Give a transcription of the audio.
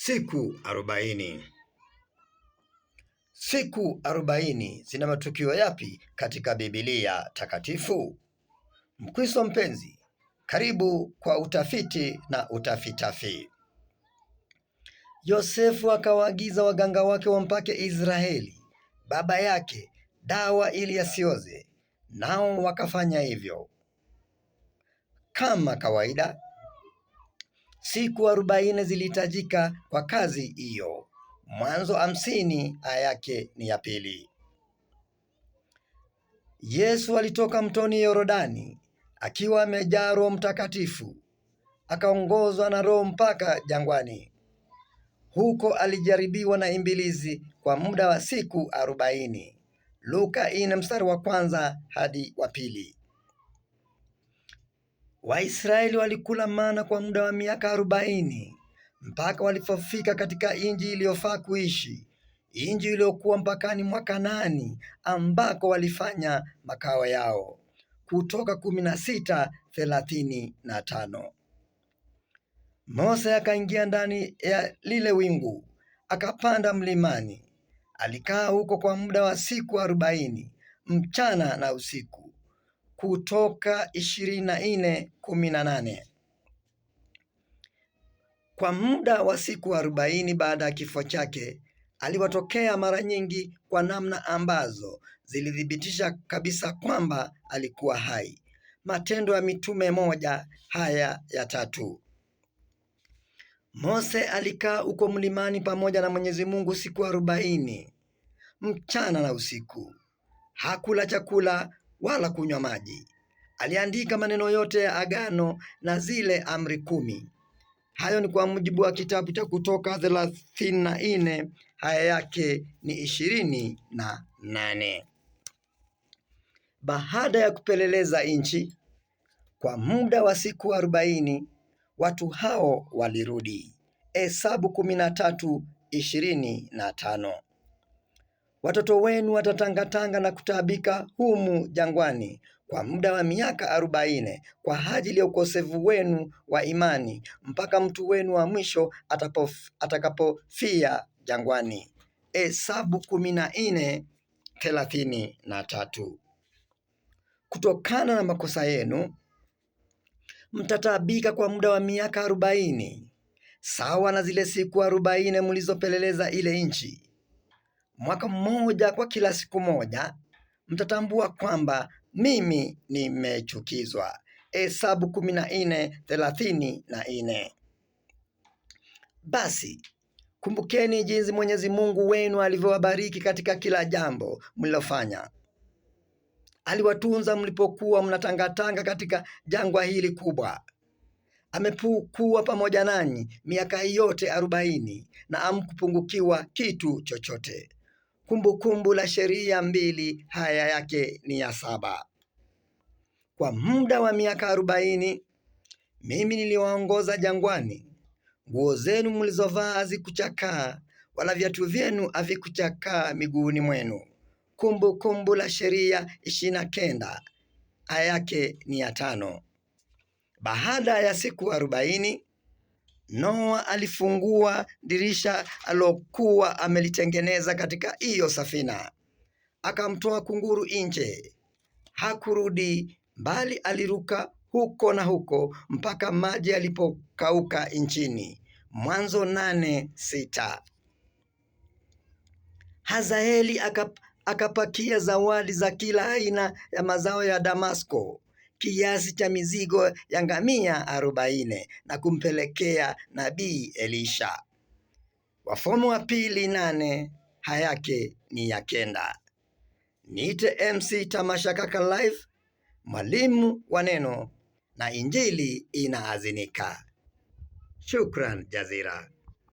Siku 40. Siku 40 zina matukio yapi katika Biblia takatifu? Mkristo mpenzi, karibu kwa utafiti na utafitafi. Yosefu akawaagiza waganga wake wampake Israeli baba yake dawa ili asioze, nao wakafanya hivyo. Kama kawaida, siku 40 zilihitajika kwa kazi hiyo. Mwanzo 50 aya yake ni ya 2. Yesu alitoka mtoni Yordani akiwa amejaa Roho Mtakatifu, akaongozwa na Roho mpaka jangwani. Huko alijaribiwa na Ibilisi kwa muda wa siku 40. Luka 4 mstari wa 1 hadi wa 2. Waisraeli walikula mana kwa muda wa miaka 40 mpaka walipofika katika nchi iliyofaa kuishi, nchi iliyokuwa mpakani mwa Kanaani, ambako walifanya makao yao. Kutoka 16:35. Mose akaingia ndani ya lile wingu, akapanda mlimani. Alikaa huko kwa muda wa siku 40 mchana na usiku. Kutoka 24:18. Kwa muda wa siku 40 baada ya kifo chake, aliwatokea mara nyingi kwa namna ambazo zilithibitisha kabisa kwamba alikuwa hai. Matendo ya Mitume 1 aya ya 3. Mose alikaa huko mlimani pamoja na Mwenyezi Mungu siku 40 mchana na usiku. Hakula chakula wala kunywa maji. Aliandika maneno yote ya agano na zile amri 10. Hayo ni kwa mujibu wa kitabu cha Kutoka 34 aya yake ni 28. Baada ya kupeleleza nchi kwa muda wa siku 40, watu hao walirudi. Hesabu 13:25. Watoto wenu watatangatanga na kutaabika humu jangwani kwa muda wa miaka 40 kwa ajili ya ukosefu wenu wa imani, mpaka mtu wenu wa mwisho atakapofia jangwani. Hesabu 14:33. Kutokana na makosa yenu mtataabika kwa muda wa miaka 40, sawa na zile siku 40 mlizopeleleza ile nchi. Mwaka mmoja kwa kila siku moja, mtatambua kwamba mimi nimechukizwa. Hesabu 14:34. Basi kumbukeni jinsi Mwenyezi Mungu wenu alivyowabariki katika kila jambo mlilofanya. Aliwatunza mlipokuwa mnatangatanga katika jangwa hili kubwa. Amekuwa pamoja nanyi miaka yote 40 na hamkupungukiwa kitu chochote. Kumbukumbu la Sheria 2 aya yake ni ya 7. Kwa muda wa miaka 40 mimi niliwaongoza jangwani. Nguo zenu mlizovaa hazikuchakaa, wala viatu vyenu havikuchakaa miguuni mwenu. Kumbukumbu la Sheria 29 aya yake ni ya 5. Baada ya siku 40, Noa alifungua dirisha alokuwa amelitengeneza katika hiyo safina, akamtoa kunguru nje. Hakurudi bali aliruka huko na huko mpaka maji yalipokauka nchini. Mwanzo 8:6. Hazaeli akapakia zawadi za kila aina ya mazao ya Damasko, kiasi cha mizigo ya ngamia 40 na kumpelekea nabii Elisha. Wafalme wa Pili 8 aya yake ni ya 9. Niite MC Tamasha Kaka Live, mwalimu wa neno na injili inaazinika. Shukran jazira.